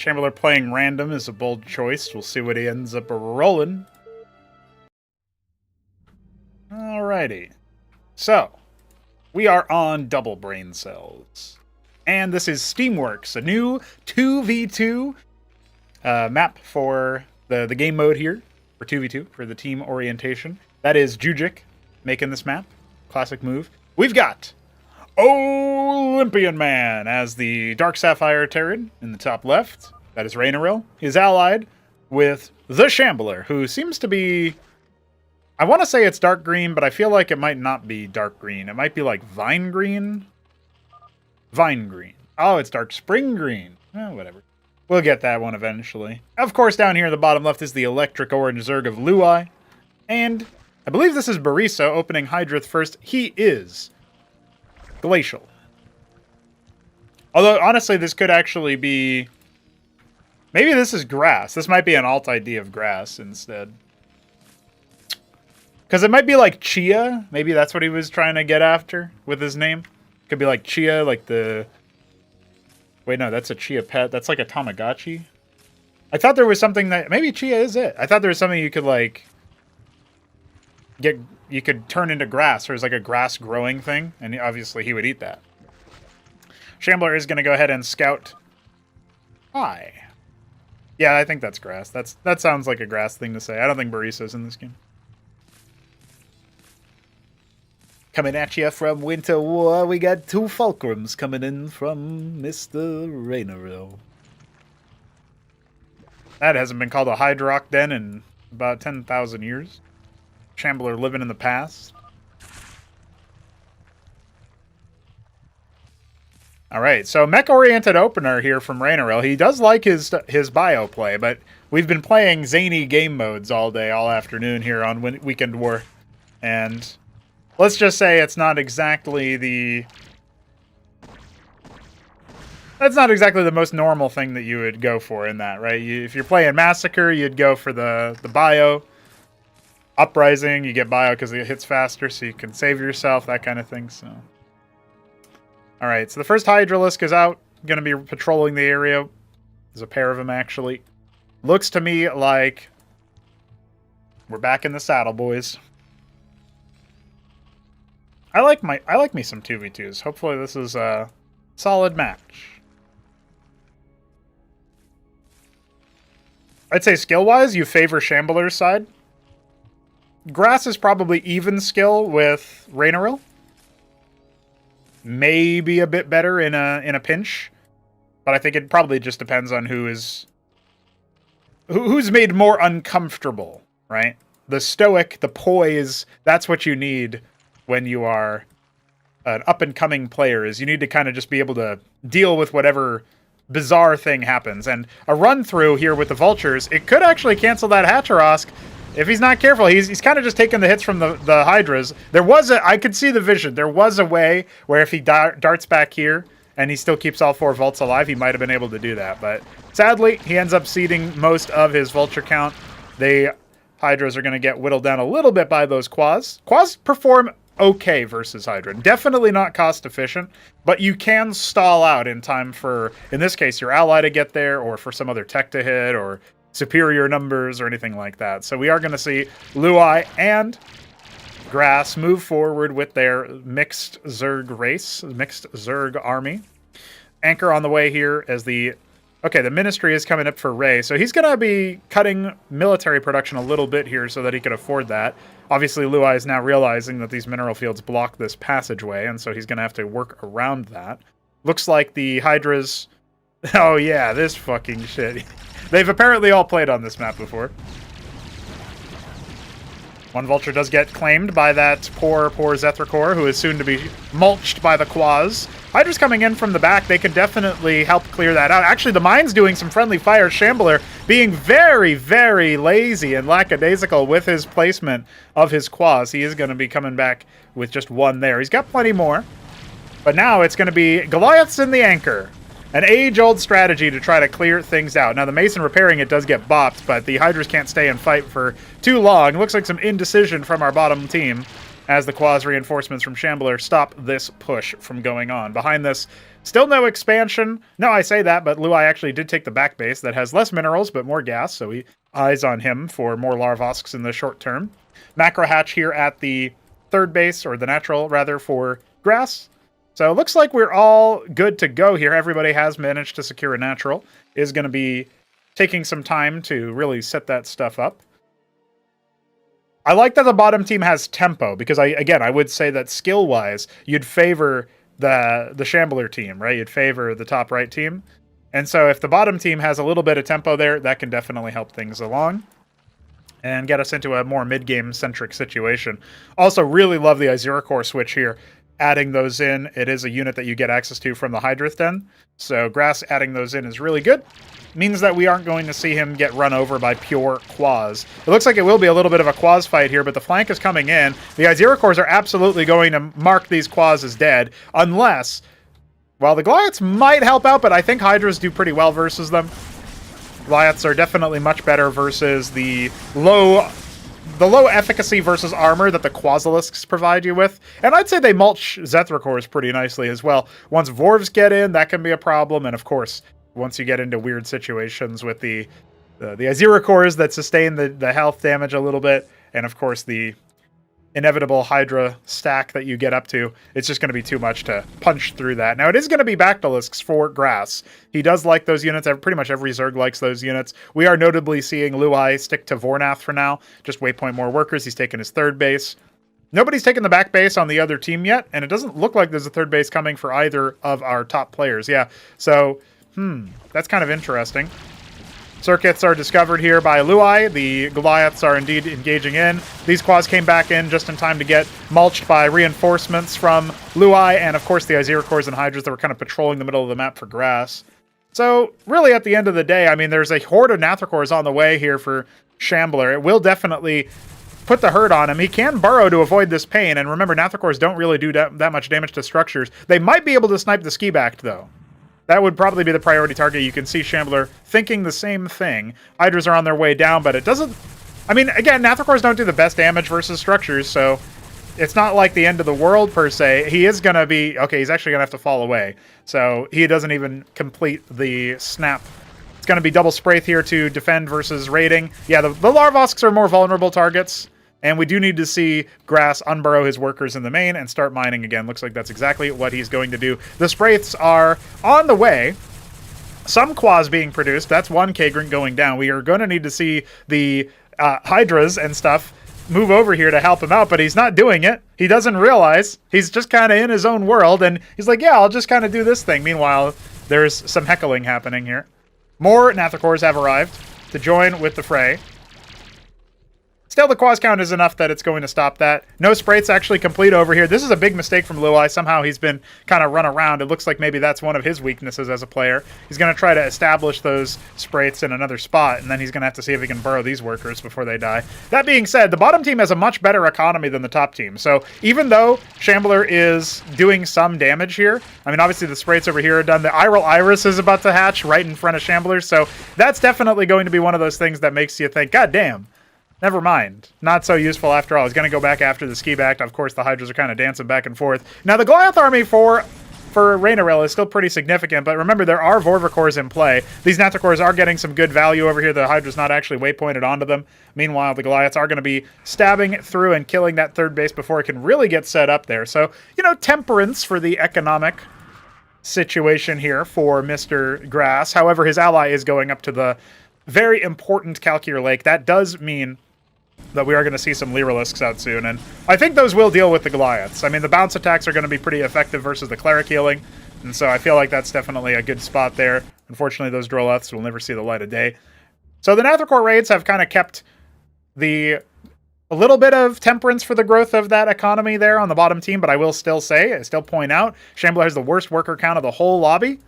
Shambler playing random is a bold choice. We'll see what he ends up rolling. Alrighty. So, we are on Double Brain Cells. And this is Steamworks, a new 2v2 map for the game mode here, for 2v2, for the team orientation. That is Jujic making this map. Classic move. We've got Olympian Man as the Dark Sapphire Terran in the top left. That is Rainaril. He's allied with the Shambler, who seems to be... I want to say it's dark green, but I feel like it might not be dark green. It might be like vine green. Vine green. Oh, it's dark spring green. Whatever. We'll get that one eventually. Of course, down here in the bottom left is the electric orange Zerg of looeye. And I believe this is Barisa opening Hydrith first. He is glacial. Although, honestly, this could actually be... Maybe this is grass. This might be an alt ID of grass instead. Because it might be like Chia. Maybe that's what he was trying to get after with his name. Could be like Chia, like the... Wait, no, that's a Chia pet. That's like a Tamagotchi. I thought there was something that... Maybe Chia is it. I thought there was something you could like... You could turn into grass. Or it's like a grass growing thing. And obviously he would eat that. Shambler is going to go ahead and scout. Hi. Yeah, I think that's grass. That sounds like a grass thing to say. I don't think Barisa's in this game. Coming at you from Winter War, we got 2 Fulcrums coming in from Mr. Rainaril. That hasn't been called a Hydrock Den in about 10,000 years. Shambler living in the past. Alright, so mech-oriented opener here from Rainaril. He does like his bio play, but we've been playing zany game modes all day, all afternoon here on Weekend War. And... let's just say it's not exactly the... That's not exactly the most normal thing that you would go for in that, right? If you're playing Massacre, you'd go for the bio. Uprising, you get bio because it hits faster, so you can save yourself, that kind of thing, so... Alright, so the first Hydralisk is out. Going to be patrolling the area. There's a pair of them, actually. Looks to me like... we're back in the saddle, boys. I like me some 2v2s. Hopefully this is a solid match. I'd say skill-wise, you favor Shambler's side. Grass is probably even skill with Rainaril. Maybe a bit better in a pinch. But I think it probably just depends on who's made more uncomfortable, right? The stoic, the poise, that's what you need when you are an up-and-coming player, is you need to kind of just be able to deal with whatever bizarre thing happens. And a run-through here with the Vultures, it could actually cancel that Hacharosk if he's not careful. He's kind of just taking the hits from the Hydras. I could see the vision. There was a way where if he darts back here and he still keeps all 4 Vaults alive, he might have been able to do that. But sadly, he ends up ceding most of his Vulture count. The Hydras are going to get whittled down a little bit by those Quas. Quas perform okay versus Hydra. Definitely not cost efficient, but you can stall out in time for, in this case, your ally to get there, or for some other tech to hit, or superior numbers, or anything like that. So we are going to see looeye and grass move forward with their mixed Zerg race, mixed Zerg army. Anchor on the way here as the... Okay, the Ministry is coming up for Rae, so he's going to be cutting military production a little bit here so that he can afford that. Obviously, looeye is now realizing that these mineral fields block this passageway, and so he's going to have to work around that. Looks like the Hydras... Oh yeah, this fucking shit. They've apparently all played on this map before. One Vulture does get claimed by that poor Zethrakor, who is soon to be mulched by the Quas. Hydra's coming in from the back. They can definitely help clear that out. Actually, the mine's doing some friendly fire. Shambler being very, very lazy and lackadaisical with his placement of his Quas. He is going to be coming back with just 1 there. He's got plenty more. But now it's going to be Goliaths in the anchor. An age-old strategy to try to clear things out. Now, the Mason repairing it does get bopped, but the Hydras can't stay and fight for too long. Looks like some indecision from our bottom team. as the Quas reinforcements from Shambler stop this push from going on. Behind this, still no expansion. No, I say that, but looeye actually did take the back base that has less minerals but more gas, so he eyes on him for more Larvosks in the short term. Macro hatch here at the third base, or the natural, rather, for grass. So it looks like we're all good to go here. Everybody has managed to secure a natural. Is going to be taking some time to really set that stuff up. I like that the bottom team has tempo, because I would say that skill-wise, you'd favor the Shambler team, right? You'd favor the top right team. And so if the bottom team has a little bit of tempo there, that can definitely help things along and get us into a more mid-game centric situation. Also, really love the Iliektoeatgrass switch here. Adding those in, it is a unit that you get access to from the Hydrith Den. So grass adding those in is really good. Means that we aren't going to see him get run over by pure Quas. It looks like it will be a little bit of a Quas fight here, but the flank is coming in. The Iliektoeatgrass are absolutely going to mark these Quas as dead, unless, well, the Goliaths might help out, but I think Hydras do pretty well versus them. Goliaths are definitely much better versus the low efficacy versus armor that the Quasilisks provide you with. And I'd say they mulch Zethrakors pretty nicely as well. Once Vorvs get in, that can be a problem, and of course, once you get into weird situations with the Iliektoeatgrass that sustain the health damage a little bit, and of course the inevitable Hydra stack that you get up to, it's just going to be too much to punch through that. Now, it is going to be Bactylisks for grass. He does like those units. Pretty much every Zerg likes those units. We are notably seeing looeye stick to Vornath for now. Just waypoint more workers. He's taken his third base. Nobody's taken the back base on the other team yet, and it doesn't look like there's a third base coming for either of our top players. Yeah, so that's kind of interesting. Circuits are discovered here by looeye. The Goliaths are indeed engaging in. These Quas came back in just in time to get mulched by reinforcements from looeye, and of course the Iliektoeatgrass and Hydras that were kind of patrolling the middle of the map for grass. So really at the end of the day, I mean, there's a horde of Nathracors on the way here for Shambler. It will definitely put the hurt on him. He can burrow to avoid this pain, and remember, Nathracors don't really do that much damage to structures. They might be able to snipe the ski-backed, though. That would probably be the priority target. You can see Shambler thinking the same thing. Hydras are on their way down, but it doesn't... I mean, again, Nathracors don't do the best damage versus structures, so it's not like the end of the world, per se. He is going to be... Okay, he's actually going to have to fall away. So he doesn't even complete the snap. It's going to be double Spraith here to defend versus raiding. Yeah, the Larvosks are more vulnerable targets. And we do need to see Grass unburrow his workers in the main and start mining again. Looks like that's exactly what he's going to do. The Spraiths are on the way. Some Quas being produced. That's one Kagrant going down. We are going to need to see the Hydras and stuff move over here to help him out, but he's not doing it. He doesn't realize. He's just kind of in his own world, and he's like, yeah, I'll just kind of do this thing. Meanwhile, there's some heckling happening here. More Nathracors have arrived to join with the fray. Still, the Quas count is enough that it's going to stop that. No Spraiths actually complete over here. This is a big mistake from looeye. Somehow he's been kind of run around. It looks like maybe that's one of his weaknesses as a player. He's going to try to establish those Spraiths in another spot, and then he's going to have to see if he can burrow these workers before they die. That being said, the bottom team has a much better economy than the top team. So even though Shambler is doing some damage here, I mean, obviously the Spraiths over here are done. The Iral Iris is about to hatch right in front of Shambler, so that's definitely going to be one of those things that makes you think, God damn. Never mind. Not so useful after all. He's going to go back after the ski back. Of course, the Hydras are kind of dancing back and forth. Now, the Goliath army for Raynarel is still pretty significant, but remember, there are Vorvacors in play. These Nathracors are getting some good value over here. The Hydra's not actually waypointed onto them. Meanwhile, the Goliaths are going to be stabbing through and killing that third base before it can really get set up there. So, you know, temperance for the economic situation here for Mr. Grass. However, his ally is going up to the very important Calcure Lake. That does mean that we are going to see some Lyrilisks out soon, and I think those will deal with the Goliaths. I mean, the bounce attacks are going to be pretty effective versus the Cleric healing, and so I feel like that's definitely a good spot there. Unfortunately, those Droleths will never see the light of day. So the Nathracor raids have kind of kept a little bit of temperance for the growth of that economy there on the bottom team, but I will still point out, Shambler has the worst worker count of the whole lobby.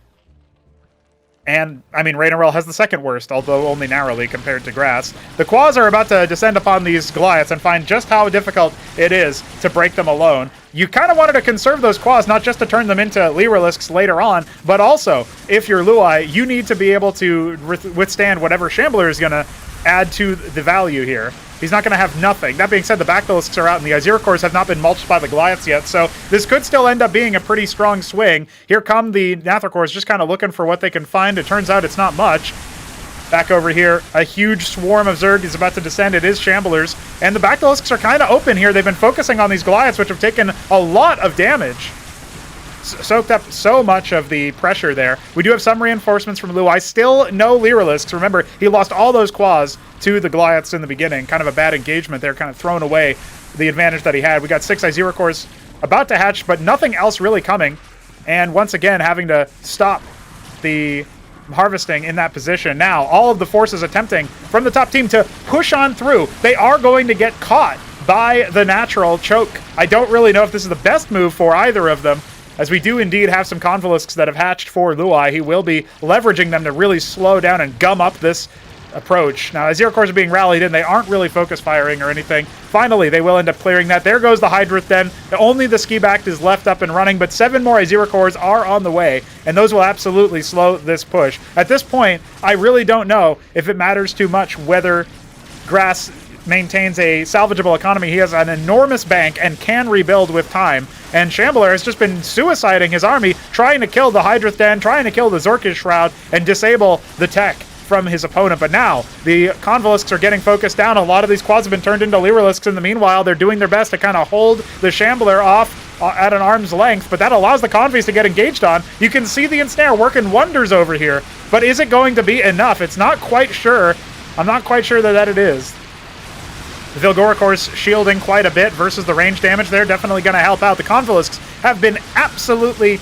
And, I mean, Raynarel has the second worst, although only narrowly compared to Grass. The Quas are about to descend upon these Goliaths and find just how difficult it is to break them alone. You kind of wanted to conserve those Quas, not just to turn them into Lyrilisks later on, but also, if you're looeye, you need to be able to withstand whatever Shambler is going to add to the value here. he's not going to have nothing. That being said, the Basilisks are out, and the Aziricores have not been mulched by the Goliaths yet, so this could still end up being a pretty strong swing. Here come the Nathricores, just kind of looking for what they can find. It turns out it's not much. Back over here, a huge swarm of Zerg is about to descend. It is Shamblers, and the Basilisks are kind of open here. They've been focusing on these Goliaths, which have taken a lot of damage. Soaked up so much of the pressure there. We do have some reinforcements from looeye. Still no Lyrilisks. Remember, he lost all those quas to the Goliaths in the beginning. Kind of a bad engagement there, kind of thrown away the advantage that he had. We got 6 Aziricores about to hatch, but nothing else really coming. And once again, having to stop the harvesting in that position. Now, all of the forces attempting from the top team to push on through. They are going to get caught by the natural choke. I don't really know if this is the best move for either of them, as we do indeed have some Convolisks that have hatched for looeye. He will be leveraging them to really slow down and gum up this approach. Now, Aziricores are being rallied in. They aren't really focus firing or anything. Finally, they will end up clearing that. There goes the Hydrith Den. Only the Ski-Backed is left up and running, but 7 more Aziricores are on the way, and those will absolutely slow this push. At this point, I really don't know if it matters too much whether Grass maintains a salvageable economy. He has an enormous bank and can rebuild with time. And Shambler has just been suiciding his army, trying to kill the Hydrith Den, trying to kill the Zorkish Shroud, and disable the tech from his opponent. But now, the Convolisks are getting focused down. A lot of these quads have been turned into Lyrilisks in the meanwhile. They're doing their best to kind of hold the Shambler off at an arm's length, but that allows the Convies to get engaged on. You can see the Ensnare working wonders over here, but is it going to be enough? It's not quite sure. I'm not quite sure that it is. The Vilgoricores shielding quite a bit versus the range damage. They're definitely going to help out. The Convolisks have been absolutely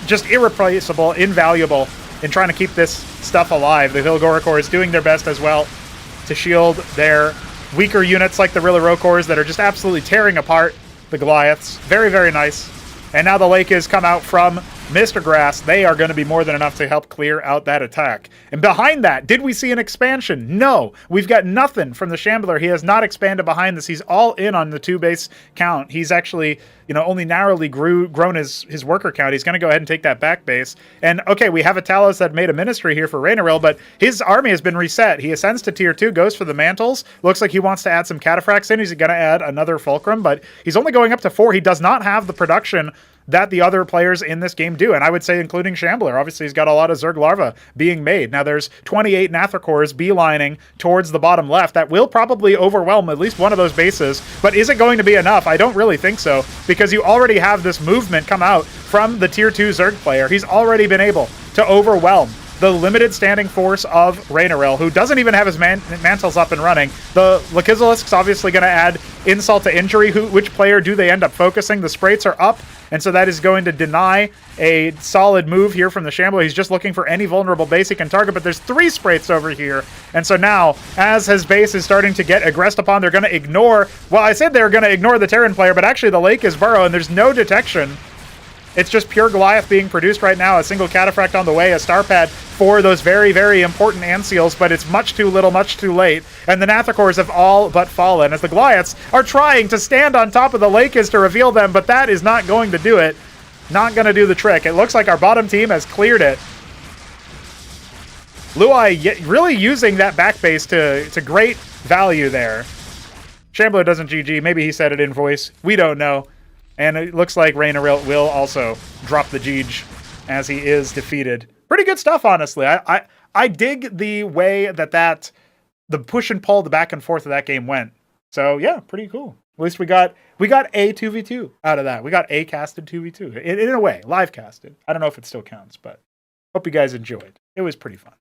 just irreplaceable, invaluable in trying to keep this stuff alive. The Vilgoricores doing their best as well to shield their weaker units like the Rillarocores that are just absolutely tearing apart the Goliaths. Very, very nice. And now the Lake has come out from Mr. Grass. They are going to be more than enough to help clear out that attack. And behind that, did we see an expansion? No. We've got nothing from the Shambler. He has not expanded behind this. He's all in on the 2 base count. He's actually, only narrowly grown his worker count. He's going to go ahead and take that back base. And, okay, we have a Talos that made a ministry here for Raynaril, but his army has been reset. He ascends to tier 2, goes for the mantles. Looks like he wants to add some cataphracts in. He's going to add another fulcrum, but he's only going up to 4. He does not have the production that the other players in this game do, and I would say including Shambler. Obviously, he's got a lot of Zerg larvae being made. Now, there's 28 Nathricores beelining towards the bottom left. That will probably overwhelm at least one of those bases, but is it going to be enough? I don't really think so, because you already have this movement come out from the tier 2 Zerg player. He's already been able to overwhelm the limited standing force of Raynaril, who doesn't even have his mantles up and running. The Lakizalisk's obviously going to add insult to injury. Which player do they end up focusing? The Spraits are up, and so that is going to deny a solid move here from the Shambler. He's just looking for any vulnerable base he can target, but there's 3 Spraits over here. And so now, as his base is starting to get aggressed upon, they're going to ignore... Well, I said they were going to ignore the Terran player, but actually the Lake is burrow, and there's no detection. It's just pure Goliath being produced right now. A single Cataphract on the way, a Star Pad for those very, very important Anseals, but it's much too little, much too late. And the Nathricores have all but fallen, as the Goliaths are trying to stand on top of the Lake is to reveal them, but that is not going to do it. Not going to do the trick. It looks like our bottom team has cleared it. looeye really using that back base to great value there. Shambler doesn't GG. Maybe he said it in voice. We don't know. And it looks like Raynaril will also drop the Jeej as he is defeated. Pretty good stuff, honestly. I dig the way that the push and pull, the back and forth of that game went. So yeah, pretty cool. At least we got a 2v2 out of that. We got a casted 2v2 in a way, live casted. I don't know if it still counts, but hope you guys enjoyed. It was pretty fun.